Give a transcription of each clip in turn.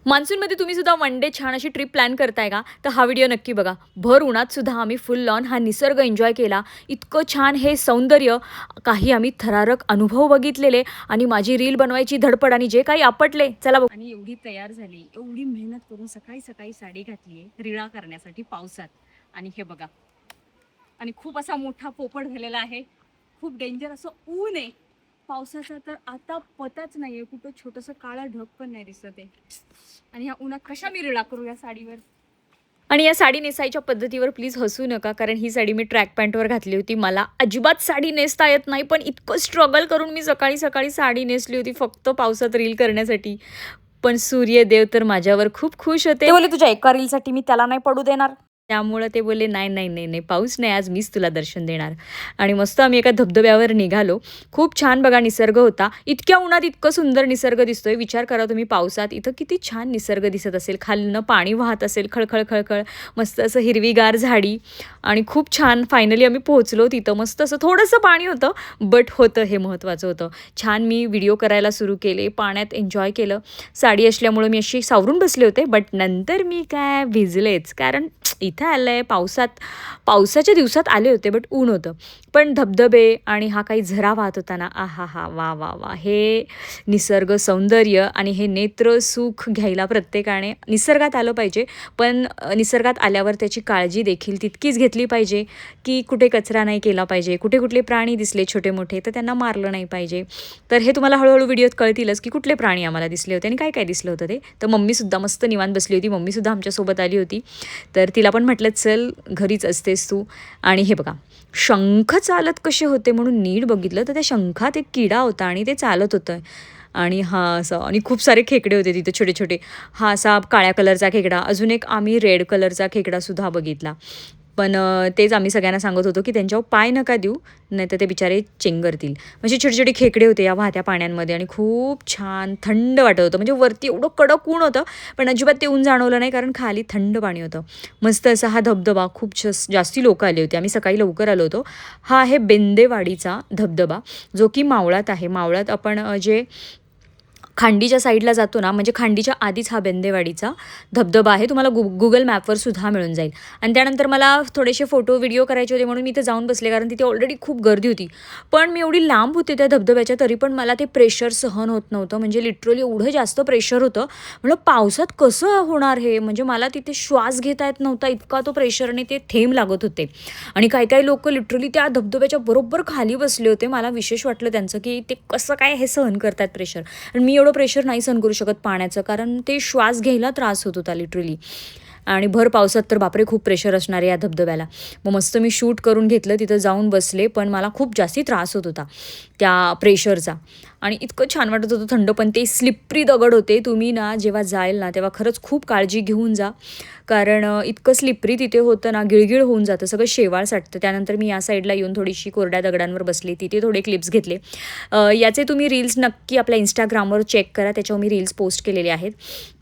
मान्सूनमध्ये तुम्ही सुद्धा one day छान अशी ट्रिप प्लॅन करताय का? तर हा व्हिडिओ नक्की बघा. भर उन्हात सुद्धा आम्ही फुल लॉन हा निसर्ग एन्जॉय केला. इतकं छान हे सौंदर्य, काही आम्ही थरारक अनुभव बघितलेले आणि माझी रील बनवायची धडपड आणि जे काही आपटले, चला बघू. आणि एवढी तयार झाली, एवढी मेहनत करून सकाळी सकाळी साडी घातली आहे रिळा करण्यासाठी पावसात. आणि हे बघा, आणि खूप असा मोठा पोपट झालेला आहे. खूप डेंजर असं ऊन आहे पावसाचा, तर आता पताच नाहीये, कुठं छोटंसं काळा ढग पण नाही दिसत आहे. आणि ह्या उन्हात कशा मी रिळा करू या साडीवर. आणि या साडी नेसायच्या पद्धतीवर प्लीज हसू नका, कारण ही साडी मी ट्रॅक पॅन्टवर घातली होती. मला अजिबात साडी नेसता येत नाही, पण इतकं स्ट्रगल करून मी सकाळी सकाळी साडी नेसली होती फक्त पावसात रील करण्यासाठी. पण सूर्यदेव तर माझ्यावर खूप खुश होते. ते बोलले तुझ्या एका रीलसाठी मी त्याला नाही पडू देणार. त्यामुळं ते बोलले नाही नाही नाही नाही, पाऊस नाही, आज मीच तुला दर्शन देणार. आणि मस्त आम्ही एका धबधब्यावर निघालो. खूप छान बघा निसर्ग होता. इतक्या उन्हात इतकं सुंदर निसर्ग दिसतोय. विचार करा तुम्ही, पावसात इथं किती छान निसर्ग दिसत असेल. खालनं पाणी वाहत असेल खळखळ खळखळ, मस्त असं हिरवीगार झाडी. आणि खूप छान फायनली आम्ही पोहोचलो तिथं. मस्त असं थोडंसं पाणी होतं, बट होतं हे महत्त्वाचं होतं. छान मी व्हिडिओ करायला सुरू केले, पाण्यात एन्जॉय केलं. साडी असल्यामुळं मी अशी सावरून बसले होते, बट नंतर मी काय भिजलेच, कारण इथं आलं आहे पावसाच्या दिवसात आले होते, बट ऊन होतं. पण धबधबे आणि हा काही झरा वाहत होता ना, आहा हा, वा वा वा, हे निसर्ग सौंदर्य आणि हे नेत्र सुख घ्यायला प्रत्येकाने निसर्गात आलं पाहिजे. पण निसर्गात आल्यावर त्याची काळजी देखील तितकीच घेतली पाहिजे, की कुठे कचरा नाही केला पाहिजे. कुठे कुठले प्राणी दिसले छोटे मोठे तर त्यांना मारलं नाही पाहिजे. तर हे तुम्हाला हळूहळू व्हिडिओत कळतीलच की कुठले प्राणी आम्हाला दिसले होते आणि काय काय दिसलं होतं ते. तर मम्मीसुद्धा मस्त निवांत बसली होती. मम्मीसुद्धा आमच्यासोबत आली होती. तर तिला पण म्हटलं चल, घरीच असतेस तू. आणि हे बघा, शंख चालत कसे होते म्हणून नीट बघितलं तर त्या शंखात एक किडा होता आणि ते चालत होतं. आणि हा असं, आणि खूप सारे खेकडे होते तिथे छोटे छोटे. हा असा काळ्या कलरचा खेकडा, अजून एक आम्ही रेड कलरचा खेकडासुद्धा बघितला. पण तेच आम्ही सगळ्यांना सांगत होतो की त्यांच्यावर पाय नका देऊ, नाही तर ते बिचारे चेंगरतील. म्हणजे छोटे छोटे खेकडे होते या वाहत्या पाण्यांमध्ये आणि खूप छान थंड वाटत होतं. म्हणजे वरती एवढं कडक ऊन होतं, पण अजिबात ते ऊन जाणवलं नाही, कारण खाली थंड पाणी होतं. मस्त असा हा धबधबा, खूप जास्ती लोक आले होते. आम्ही सकाळी लवकर आलो होतो. हा आहे बेंदेवाडीचा धबधबा, जो की मावळात आहे. मावळात आपण जे खांडीच्या साईडला जातो ना, म्हणजे खांडीच्या आधीच हा बेंदेवाडीचा धबधबा आहे. तुम्हाला गुगल मॅपवर सुद्धा मिळून जाईल. आणि त्यानंतर मला थोडेसे फोटो व्हिडिओ करायचे होते म्हणून मी इथे जाऊन बसले, कारण तिथे ऑलरेडी खूप गर्दी होती. पण मी एवढी लांब होते त्या धबधब्याच्या, तरी पण मला ते प्रेशर सहन होत नव्हतं. म्हणजे लिटरली एवढं जास्त प्रेशर होतं. म्हणलं पावसात कसं होणार हे, म्हणजे मला तिथे श्वास घेता येत नव्हता, इतका तो प्रेशरने ते थेंब लागत होते. आणि काही काही लोक लिटरली त्या धबधब्याच्या बरोबर खाली बसले होते. मला विशेष वाटलं त्यांचं, की ते कसं काय हे सहन करतात प्रेशर. आणि मी एवढं प्रेशर नाही सहन करू शकत पाण्याचं, कारण ते श्वास घ्यायला त्रास होत होता लिटरली. आणि भर पावसात तर बापरे खूप प्रेशर असणार आहे या धबधब्याला. मग मस्त मी शूट करून घेतलं, तिथं जाऊन बसले, पण मला खूप जास्ती त्रास होत होता त्या प्रेशरचा. आणि इतकं छान वाटत होतं थंड, पण ते स्लिपरी दगड होते. तुम्ही ना जेव्हा जाईल ना तेव्हा खरंच खूप काळजी घेऊन जा, कारण इतकं स्लिपरी तिथे होतं ना, गिळगिळ होऊन जातं, सगळं शेवाळ साठतं. त्यानंतर मी या साईडला येऊन थोडीशी कोरड्या दगडांवर बसले, तिथे थोडे क्लिप्स घेतले. याचे तुम्ही रील्स नक्की आपल्या इंस्टाग्रामवर चेक करा, त्याच्यावर मी रील्स पोस्ट केलेले आहेत.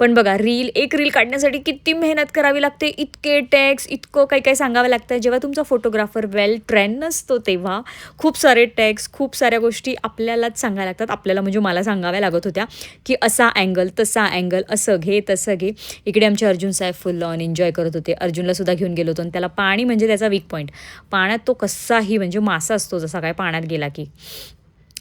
पण बघा, एक रील काढण्यासाठी किती मेहनत करावी लागते, इतके टॅग्स, इतकं काही काही सांगावं लागतं. जेव्हा तुमचा फोटोग्राफर वेल ट्रेन नसतो तेव्हा खूप सारे टॅग्स, खूप साऱ्या गोष्टी आपल्यालाच सांगायला लागतात. आपल्याला म्हणजे मला सांगाव्या लागत होत्या, की असा अँगल, तसा अँगल, असं घे तसं घे. इकडे आमचे अर्जुन साहेब फुल ऑन एन्जॉय करत होते. अर्जुनला सुद्धा घेऊन गेलो होतो आणि त्याला पाणी म्हणजे त्याचा वीक पॉईंट. पाण्यात तो कसाही म्हणजे मासा असतो जसा काय पाण्यात गेला की.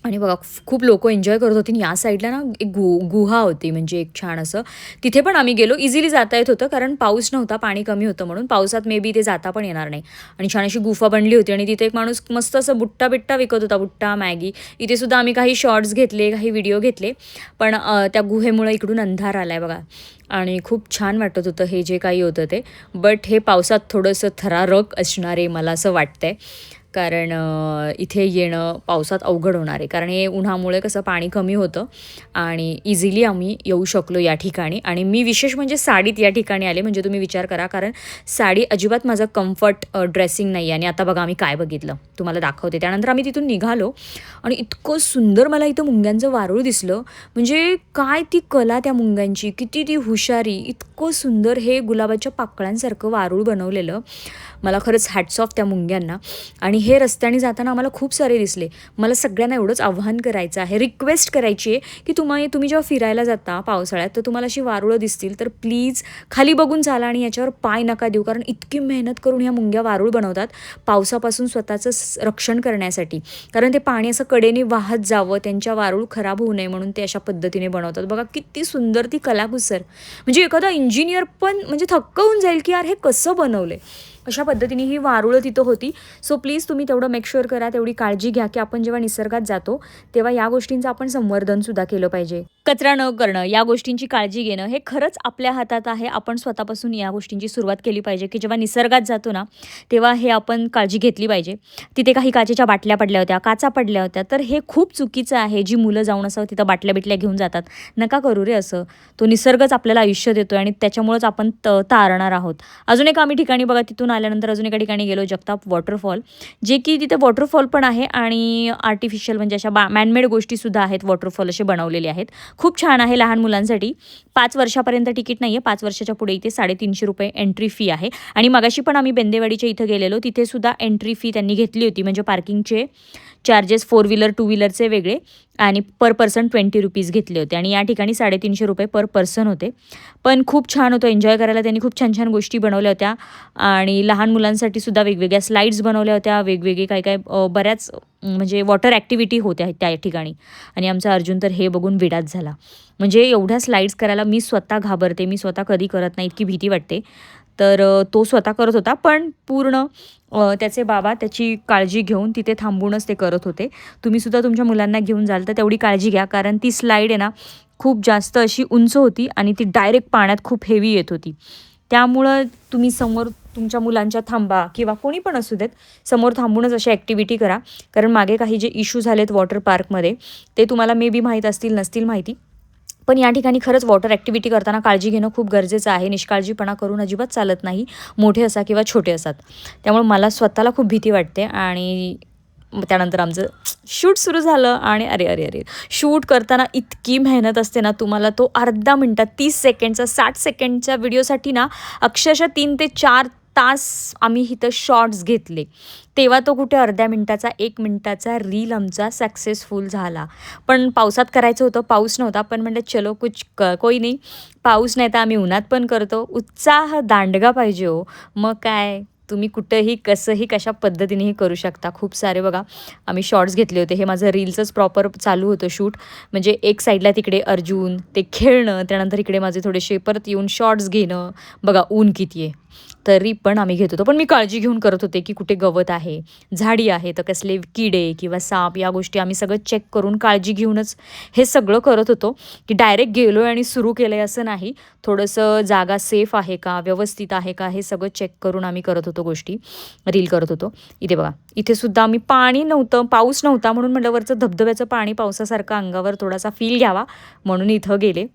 आणि बघा खूप लोकं एन्जॉय करत होती. या साईडला ना एक गुहा होती, म्हणजे एक छान असं, तिथे पण आम्ही गेलो. इझिली जाता येत होतं, कारण पाऊस नव्हता, पाणी कमी होतं म्हणून. पावसात मे बी ते जाता पण येणार नाही. आणि छान अशी गुफा बनली होती आणि तिथे एक माणूस मस्त असं बुट्टा बिट्टा विकत होता, बुट्टा मॅगी. इथे सुद्धा आम्ही काही शॉर्ट्स घेतले, काही व्हिडिओ घेतले. पण त्या गुहेमुळे इकडून अंधार आला आहे बघा. आणि खूप छान वाटत होतं हे जे काही होतं ते. बट हे पावसात थोडंसं थरारक असणार आहे मला असं वाटतंय, कारण इथे येणं पावसात अवघड होणार आहे. कारण हे उन्हामुळे कसं पाणी कमी होतं आणि इझिली आम्ही येऊ शकलो या ठिकाणी. आणि मी विशेष म्हणजे साडीत या ठिकाणी आले, म्हणजे तुम्ही विचार करा, कारण साडी अजिबात माझं कम्फर्ट ड्रेसिंग नाही आहे. आणि आता बघा आम्ही काय बघितलं, तुम्हाला दाखवते. त्यानंतर आम्ही तिथून निघालो आणि इतकं सुंदर मला इथं मुंग्यांचं वारूळ दिसलं. म्हणजे काय ती कला त्या मुंग्यांची, किती ती हुशारी, इतकं सुंदर हे गुलाबाच्या पाकळ्यांसारखं वारूळ बनवलेलं. मला खरंच हॅट्स ऑफ त्या मुंग्यांना. आणि हे रस्त्याने जाताना आम्हाला खूप सारे दिसले. मला सगळ्यांना एवढंच आव्हान करायचं आहे, रिक्वेस्ट करायची आहे की तुम्ही जेव्हा फिरायला जाता पावसाळ्यात तर तुम्हाला अशी वारुळं दिसतील तर प्लीज खाली बघून चाला आणि याच्यावर पाय नका देऊ, कारण इतकी मेहनत करून ह्या मुंग्या वारूळ बनवतात पावसापासून स्वतःचं रक्षण करण्यासाठी. कारण ते पाणी असं कडेने वाहत जावं, त्यांच्या वारूळ खराब होऊ नये म्हणून ते अशा पद्धतीने बनवतात. बघा किती सुंदर ती कलाकुसर, म्हणजे एखादा इंजिनियर पण म्हणजे थक्क होऊन जाईल की यार हे कसं बनवलंय. अशा पद्धतीने ही वारुळं तिथं होती. सो प्लीज तुम्ही तेवढं मेक शुअर करा, तेवढी काळजी घ्या की आपण जेव्हा निसर्गात जातो तेव्हा या गोष्टींचं आपण संवर्धनसुद्धा केलं पाहिजे. कचरा न करणं, या गोष्टींची काळजी घेणं हे खरंच आपल्या हातात आहे. आपण स्वतःपासून या गोष्टींची सुरुवात केली पाहिजे की जेव्हा निसर्गात जातो ना तेव्हा हे आपण काळजी घेतली पाहिजे. तिथे काही काचेच्या बाटल्या पडल्या होत्या, काचा पडल्या होत्या, तर हे खूप चुकीचं आहे. जी मुलं जाऊन असं तिथं बाटल्या बिटल्या घेऊन जातात, नका करू रे असं. तो निसर्गच आपल्याला आयुष्य देतो आणि त्याच्यामुळेच आपण तारणार आहोत. अजून एक आम्ही ठिकाणी बघा, तिथून आल्यानंतर अजून एका ठिकाणी गेलो, जगताप वॉटरफॉल, जे की तिथे वॉटरफॉल पण आहे आणि आर्टिफिशियल म्हणजे अशा मॅनमेड गोष्टीसुद्धा आहेत, वॉटरफॉल असे बनवलेले आहेत. खूप छान आहे लहान मुलांसाठी. 5 वर्षापर्यंत तिकीट नाही आहे, 5 वर्षाच्या पुढे इथे ₹350 एंट्री फी आहे. आणि मगाशी पण आम्ही बेंदेवाडीच्या इथं गेलेलो, तिथेसुद्धा एंट्री फी त्यांनी घेतली होती, म्हणजे पार्किंगचे चार्जेस 4 व्हीलर 2 व्हीलरचे वेगळे आणि पर पर्सन ₹20 घेतले होते आणि या ठिकाणी ₹350 पर पर्सन होते. पण खूप छान होतं, एन्जॉय करायला त्यांनी खूप छान छान गोष्टी बनवल्या होत्या आणि लहान मुलांसाठी सुद्धा वेगवेगळ्या स्लाईड्स बनवल्या होत्या, वेगवेगळे काय काय बऱ्याच म्हणजे वॉटर ॲक्टिव्हिटी होत्या त्या ठिकाणी. आणि आमचा अर्जुन तर हे बघून वेडाच झाला. म्हणजे एवढ्या स्लाईड्स करायला मी स्वतः घाबरते, मी स्वतः कधी करत नाही, इतकी भीती वाटते. तर तो स्वतः करत होता, पण पूर्ण त्याचे बाबा त्याची काळजी घेऊन तिथे थांबूनच ते करत होते. तुम्हीसुद्धा तुमच्या मुलांना घेऊन जाल तर तेवढी काळजी घ्या, कारण ती स्लाईड आहे ना खूप जास्त अशी उंच होती आणि ती डायरेक्ट पाण्यात खूप हेवी येत होती. त्यामुळं तुम्ही समोर तुमच्या मुलांच्या थांबा किंवा कोणी पण असू देत, समोर थांबूनच अशी ॲक्टिव्हिटी करा. कारण मागे काही जे इश्यू झालेत वॉटर पार्कमध्ये ते तुम्हाला मे बी माहीत असतील, नसतील माहिती. पण या ठिकाणी खरंच वॉटर ॲक्टिव्हिटी करताना काळजी घेणं खूप गरजेचं आहे. निष्काळजीपणा करून अजिबात चालत नाही, मोठे असा किंवा छोटे असतात. त्यामुळे मला स्वतःला खूप भीती वाटते. आणि त्यानंतर आमचं शूट सुरू झालं आणि अरे अरे अरे, शूट करताना इतकी मेहनत असते ना, तुम्हाला तो अर्धा मिनटात 30 सेकंडचा 60 सेकंडच्या व्हिडिओसाठी ना अक्षरशः 3 ते 4 तास आम्ही इथं शॉर्ट्स घेतले. तेव्हा तो कुठे अर्ध्या मिनटाचा 1 मिनटाचा रील आमचा सक्सेसफुल झाला. पण पावसात करायचं होतं, पाऊस नव्हता, पण म्हटलं चलो कुछ कोई नाही, पाऊस नाही तर आम्ही उन्हात पण करतो. उत्साह दांडगा पाहिजे हो. मग काय, तुम्ही कुठंही कसंही कशा पद्धतीनेही करू शकता. खूप सारे बघा आम्ही शॉर्ट्स घेतले होते. हे माझं रील्सच प्रॉपर चालू होतं शूट. म्हणजे एक साईडला तिकडे अर्जुन ते खेळणं, त्यानंतर इकडे माझे थोडेसे परत येऊन शॉर्ट्स घेणं. बघा ऊन किती आहे तरी पण आम्ही घेत होतो. पण मी काळजी घेऊन करत होते की कुठे गवत आहे, झाडी आहे, तर कसले किडे किंवा साप या गोष्टी आम्ही सगळं चेक करून काळजी घेऊनच हे सगळं करत होतो. की डायरेक्ट गेलो आहे आणि सुरू केलं आहे असं नाही. थोडंसं जागा सेफ आहे का, व्यवस्थित आहे का, हे सगळं चेक करून आम्ही करत होतो गोष्टी, रील करत होतो. इथे बघा, इथे सुद्धा आम्ही पाणी नव्हतं, पाऊस नव्हता म्हणून म्हटलं वरचं धबधब्याचं पाणी पावसासारखं अंगावर थोडासा फील घ्यावा म्हणून इथं गेले.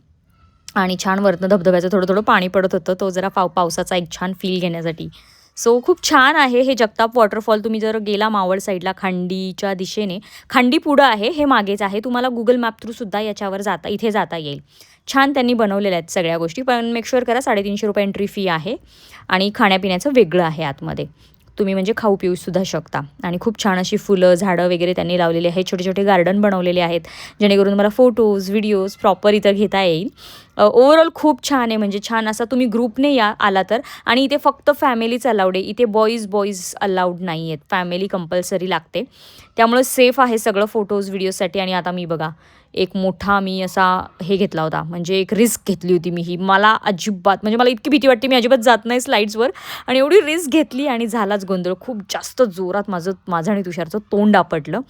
आणि छान वरनं धबधब्याचं थोडं थोडं पाणी पडत होतं, तो जरा पावसाचा एक छान फील घेण्यासाठी. सो खूप छान आहे हे जगताप वॉटरफॉल. तुम्ही जर गेला मावळ साईडला खांडीच्या दिशेने, खांडी पुढं आहे, हे मागेच आहे. तुम्हाला गुगल मॅप थ्रूसुद्धा याच्यावर इथे जाता येईल. छान त्यांनी बनवलेल्या आहेत सगळ्या गोष्टी. पण मेक शुअर करा ₹350 एंट्री फी आहे आणि खाण्यापिण्याचं वेगळं आहे आतमध्ये. तुम्ही म्हणजे खाऊ पिऊसुद्धा शकता. आणि खूप छान अशी फुलं झाडं वगैरे त्यांनी लावलेली आहेत, छोटे छोटे गार्डन बनवलेले आहेत, जेणेकरून मला फोटोज व्हिडिओज प्रॉपर इथं घेता येईल. ओव्हरऑल खूप छान आहे, म्हणजे छान असा तुम्ही ग्रुपने आला तर. आणि इथे फक्त फॅमिलीच अलाउड आहे, इथे बॉईज अलाउड नाही आहेत, फॅमिली कंपल्सरी लागते. त्यामुळे सेफ आहे सगळं फोटोज व्हिडिओसाठी. आणि आता मी बघा एक मोठा मी असा हे घेतला होता, म्हणजे एक रिस्क घेतली होती मी ही. मला अजिबात म्हणजे मला इतकी भीती वाटते, मी अजिबात जात नाही स्लाईड्सवर आणि एवढी रिस्क घेतली आणि झालाच गोंधळ. खूप जास्त जोरात माझं आणि तुषारचं तोंड आपटलं.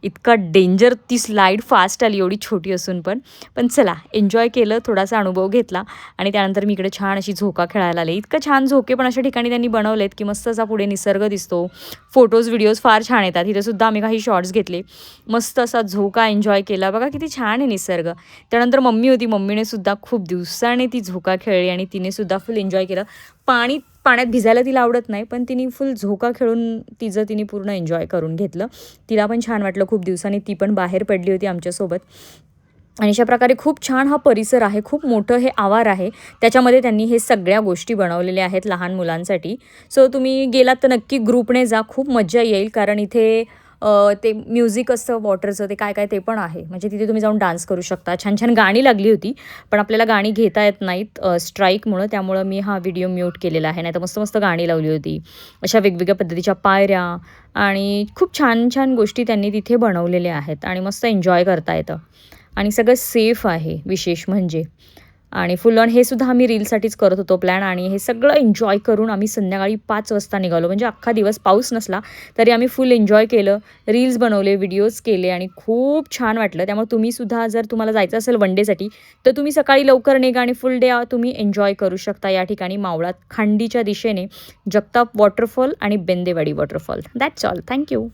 इतका डेंजर ती स्लाईड फास्ट आली एवढी छोटी असून पण चला एन्जॉय केलं, थोडासा अनुभव घेतला. आणि त्यानंतर मी इकडे छान अशी झोका खेळायला आले. इतकं छान झोके पण अशा ठिकाणी त्यांनी बनवलेत की मस्त असा पुढे निसर्ग दिसतो. फोटोज व्हिडिओज फार छान येतात. इथेसुद्धा आम्ही काही शॉर्ट्स घेतले, मस्त असा झोका एन्जॉय केला. बघा किती छान आहे निसर्ग. त्यानंतर मम्मी होती, मम्मीने सुद्धा खूप दिवसाने ती झोका खेळली आणि तिनेसुद्धा फुल एन्जॉय केलं. पाण्यात भिजायला तिला आवडत नाही, पण तिने फुल झोका खेळून तिने पूर्ण एन्जॉय करून घेतलं. तिला पण छान वाटलं, खूप दिवसांनी ती पण बाहेर पडली होती आमच्यासोबत. आणि अशा प्रकारे खूप छान हा परिसर आहे, खूप मोठं हे आवार आहे. त्याच्यामध्ये त्यांनी हे सगळ्या गोष्टी बनवलेल्या आहेत लहान मुलांसाठी. सो तुम्ही गेलात तर नक्की ग्रुपने जा, खूप मज्जा येईल. कारण इथे ते म्युझिक असतं वॉटरचं, ते काय ते पण आहे. म्हणजे तिथे तुम्ही जाऊन डान्स करू शकता. छान गाणी लागली होती, पण आपल्याला गाणी घेता येत नाहीत स्ट्राईकमुळं. त्यामुळं मी हा व्हिडिओ म्यूट केलेला आहे. नाहीतर मस्त गाणी लावली होती. अशा वेगवेगळ्या पद्धतीच्या पायऱ्या आणि खूप छान गोष्टी त्यांनी तिथे बनवलेल्या आहेत आणि मस्त एन्जॉय करता येतं. आणि सगळं सेफ आहे विशेष म्हणजे. आणि फुल ऑन हे सुद्धा आम्ही रीलसाठीच करत होतो प्लॅन आणि हे सगळं एन्जॉय करून आम्ही संध्याकाळी 5 वाजता निघालो. म्हणजे अख्खा दिवस पाऊस नसला तरी आम्ही फुल एन्जॉय केलं. रील्स बनवले, व्हिडिओज केले आणि खूप छान वाटलं. त्यामुळे तुम्हीसुद्धा जर तुम्हाला जायचं असेल वन डेसाठी तर तुम्ही सकाळी लवकर निघा आणि फुल डे तुम्ही एन्जॉय करू शकता या ठिकाणी मावळात खांडीच्या दिशेने जगताप वॉटरफॉल आणि Bendewadi waterfall. That's all. Thank you.